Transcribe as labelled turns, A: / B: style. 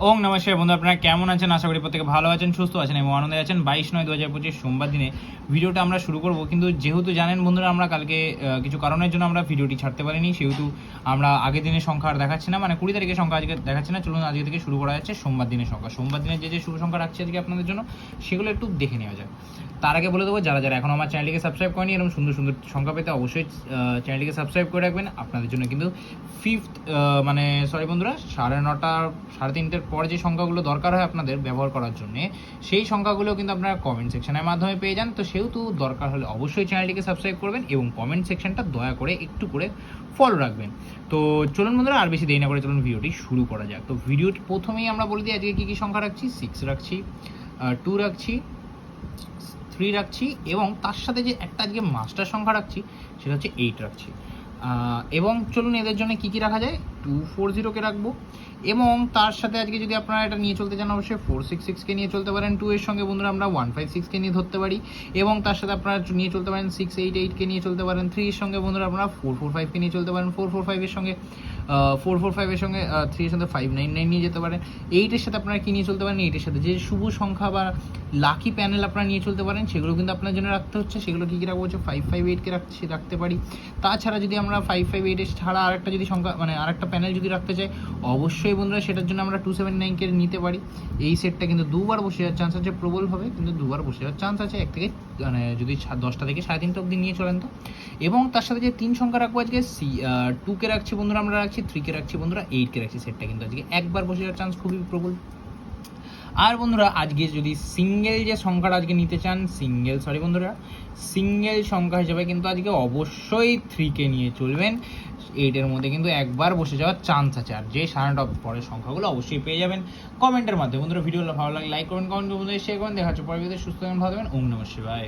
A: ওং নমস্কার বন্ধু, আপনারা কেমন আছেন? আশা করি প্রত্যেকে ভালো আছেন, সুস্থ আছেন এবং আনন্দে আছেন। 22/9/2025 সোমবার দিনে ভিডিওটা আমরা শুরু করব, কিন্তু যেহেতু জানেন বন্ধুরা আমরা কালকে কিছু কারণের জন্য আমরা ভিডিওটি ছাড়তে পারিনি, সেহেতু আমরা আগের দিনের সংখ্যা আর দেখাচ্ছি না, মানে 20 তারিখের সংখ্যা আজকে দেখাচ্ছি না। চলুন আজকে থেকে শুরু করা যাচ্ছে সোমবার দিনের সংখ্যা। সোমবার দিনের যে শুভ সংখ্যা রাখছি আজকে আপনাদের জন্য, সেগুলো একটু দেখে নেওয়া যায়। তার আগে বলে দেবো, যারা যারা এখন আমার চ্যানেলটিকে সাবস্ক্রাইব করেনি এরকম সুন্দর সুন্দর সংখ্যা পেতে অবশ্যই চ্যানেলটিকে সাবস্ক্রাইব করে রাখবেন। আপনাদের জন্য কিন্তু বন্ধুরা 9:30 3:30 পর যে সংখ্যাগুলো দরকার হয় আপনাদের ব্যবহার করার জন্য, সেই সংখ্যাগুলো কিন্তু আপনারা কমেন্ট সেকশনের মাধ্যমে পেয়ে যান। তো সেহেতু দরকার হলে অবশ্যই চ্যানেলটিকে সাবস্ক্রাইব করবেন এবং কমেন্ট সেকশনটা দয়া করে একটু করে ফলো রাখবেন। তো চলুন বন্ধুরা, আর বেশি দেরি না করে চলুন ভিডিওটি শুরু করা যাক। তো ভিডিওর প্রথমেই আমরা বলে দিই আজকে কী কী সংখ্যা রাখছি। 6 রাখছি, 2 রাখছি, 3 রাখছি এবং তার সাথে যে একটা আজকে মাস্টার সংখ্যা রাখছি সেটা হচ্ছে 8 রাখছি। এবং চলুন এদের জন্য কী কী রাখা যায়। 240কে রাখবো এবং তার সাথে আজকে যদি আপনারা এটা নিয়ে চলতে চান অবশ্যই 466কে নিয়ে চলতে পারেন। 2 এর সঙ্গে বন্ধুরা আমরা 156কে নিয়ে ধরতে পারি এবং তার সাথে আপনারা নিয়ে চলতে পারেন 688কে নিয়ে চলতে পারেন। 3 এর সঙ্গে বন্ধুরা আপনারা 445কে নিয়ে চলতে পারেন। 445 এর সঙ্গে 3 এর সাথে 599 নিয়ে যেতে পারেন। 8 এর সাথে আপনারা কী নিয়ে চলতে পারেন, 8 এর সাথে যে শুভ সংখ্যা বা লাকি প্যানেল আপনারা নিয়ে চলতে পারেন সেগুলো কিন্তু আপনার জন্য রাখতে হচ্ছে। সেগুলো কী কী রাখবো হচ্ছে 558কে রাখতে পারি। তাছাড়া যদি আমরা 558 এর ছাড়া আরেকটা যদি সংখ্যা মানে আরেকটা প্যানেল যদি রাখতে চাই অবশ্যই বন্ধুরা সেটার জন্য আমরা 279কে নিতে পারি। এই সেটটা কিন্তু দুবার বসে যাওয়ার চান্স আছে, প্রবলভাবে কিন্তু দুবার বসে যাওয়ার চান্স আছে। এক থেকে মানে যদি 10টা থেকে 3:30 অবধি নিয়ে চলেন তো। এবং তার সাথে যে 3 সংখ্যা রাখবো আজকে 2কে রাখছি বন্ধুরা, আমরা রাখছি 3কে রাখছি বন্ধুরা, 8কে রাখছি। সেটটা কিন্তু আজকে একবার বসে যাওয়ার চান্স খুবই প্রবল। আর বন্ধুরা আজকে যদি সিঙ্গেল যে সংখ্যাটা আজকে নিতে চান, সিঙ্গেল সংখ্যা হিসেবে কিন্তু আজকে অবশ্যই 3কে নিয়ে চলবেন। 8-এর মধ্যে কিন্তু একবার বসে যাওয়ার চান্স আছে। আর যে 9:30 পরের সংখ্যাগুলো অবশ্যই পেয়ে যাবেন কমেন্টের মাধ্যমে। বন্ধুরা ভিডিওটা ভালো লাগে লাইক করুন, কমেন্ট করুন, শেয়ার করুন। দেখা হচ্ছে পরের ভিডিওতে। সুস্থ থাকবেন, ভালো থাকবেন। ওম নমঃ শিবায়।